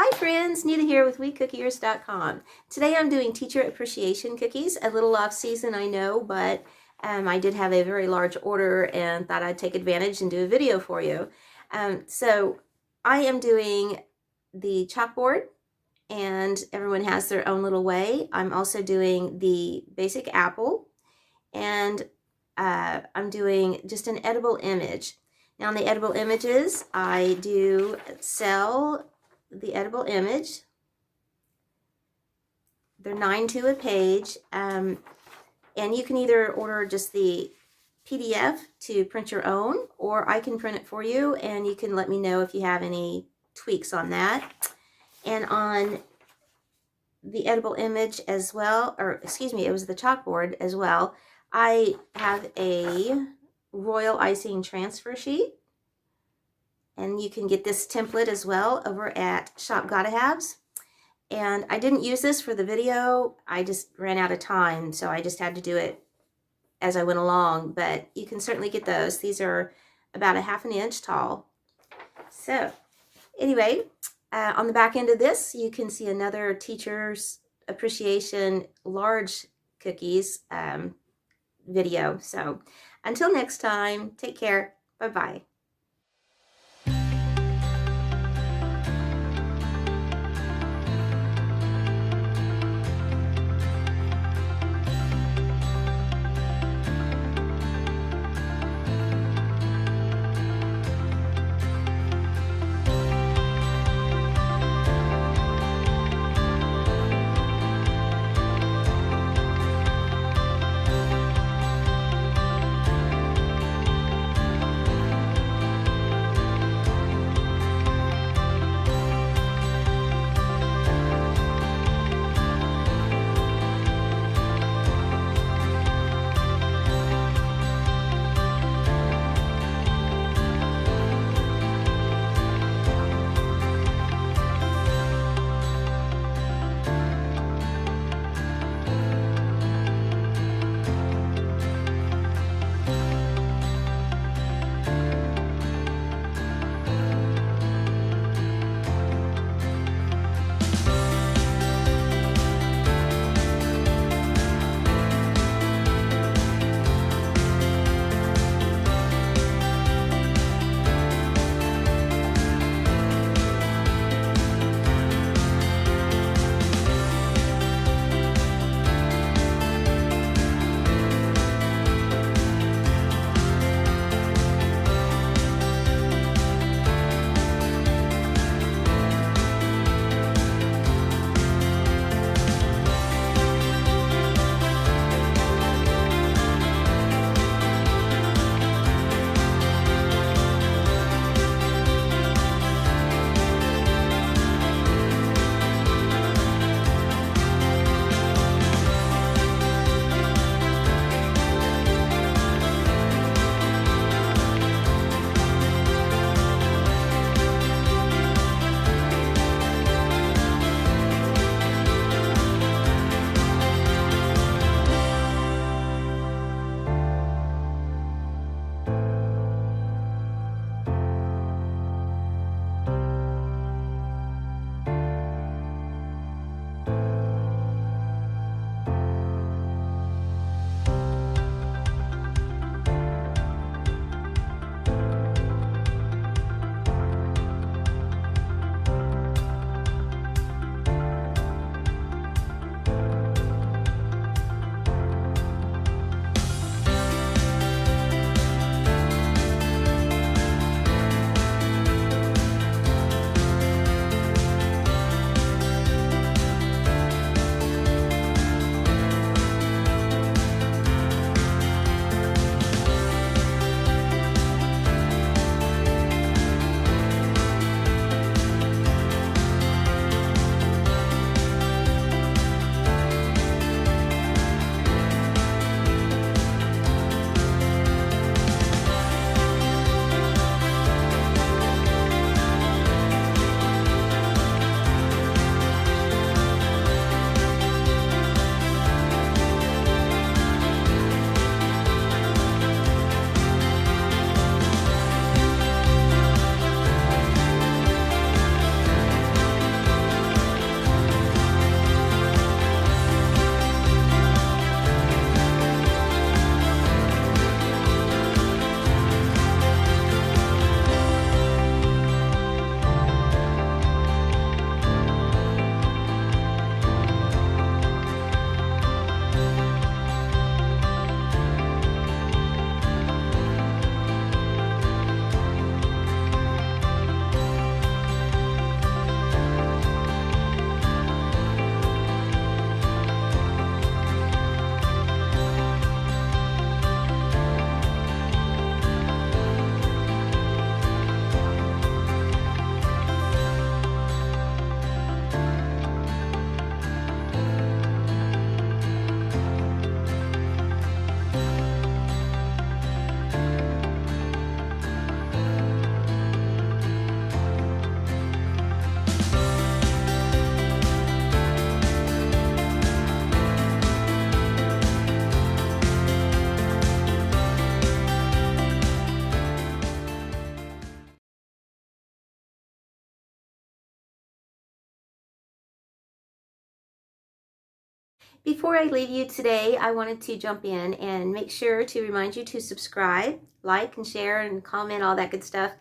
Hi friends, Nita here with WeCookiers.com. Today I'm doing teacher appreciation cookies. A little off season, I know, but I did have a very large order and thought I'd take advantage and do a video for you. So I am doing the chalkboard, and everyone has their own little way. I'm also doing the basic apple, and I'm doing just an edible image. Now, on the edible images, I do sell the edible image. They're $9.2 a page, and you can either order just the PDF to print your own, or I can print it for you, and you can let me know if you have any tweaks on that. And on the edible image as well, or excuse me, it was the chalkboard as well, I have a royal icing transfer sheet. And you can get this template as well over at Shop Gotta Haves. And I didn't use this for the video. I just ran out of time, so I just had to do it as I went along. But you can certainly get those. These are about a ½ inch tall. So anyway, on the back end of this, you can see another Teacher's Appreciation large cookies video. So until next time, take care. Bye-bye. Before I leave you today, I wanted to jump in and make sure to remind you to subscribe, like, and share, and comment, all that good stuff.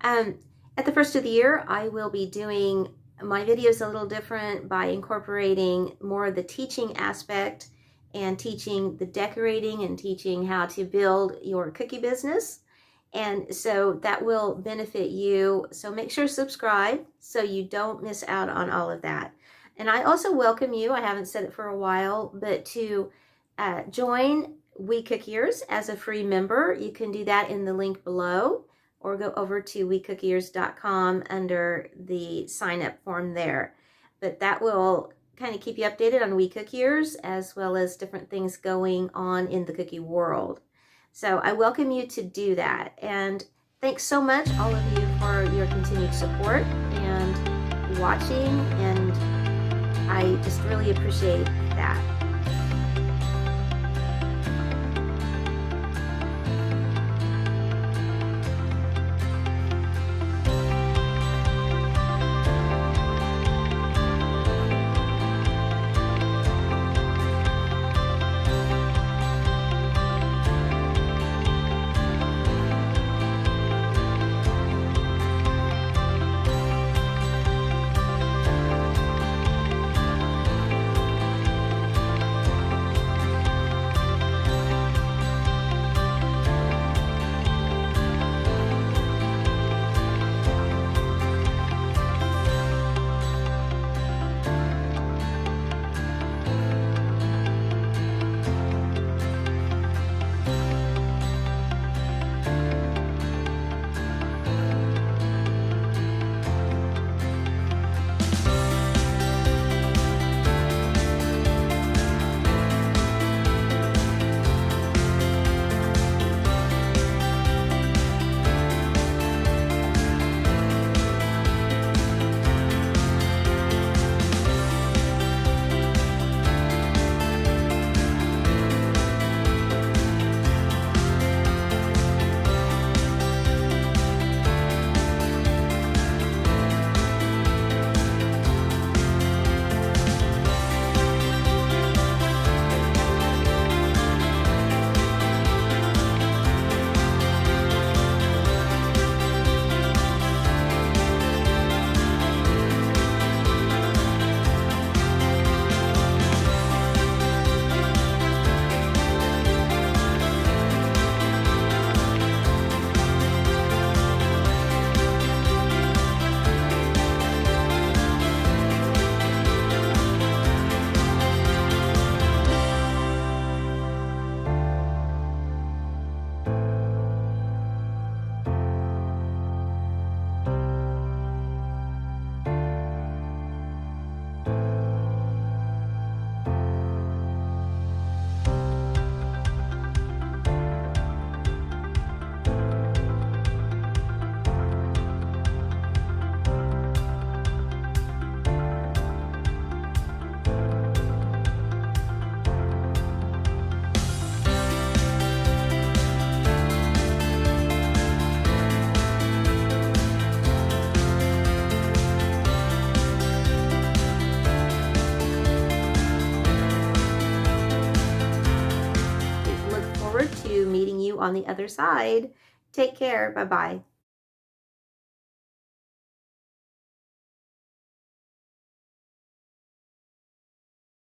At the first of the year, I will be doing my videos a little different by incorporating more of the teaching aspect and teaching the decorating and teaching how to build your cookie business. And so that will benefit you. So make sure to subscribe so you don't miss out on all of that. And I also welcome you, I haven't said it for a while, but to join WeCookiers as a free member. You can do that in the link below, or go over to WeCookiers.com under the sign up form there. But that will kind of keep you updated on WeCookiers as well as different things going on in the cookie world. So I welcome you to do that. And thanks so much, all of you, for your continued support and watching. And I just really appreciate that. To meeting you on the other side. Take care. Bye-bye.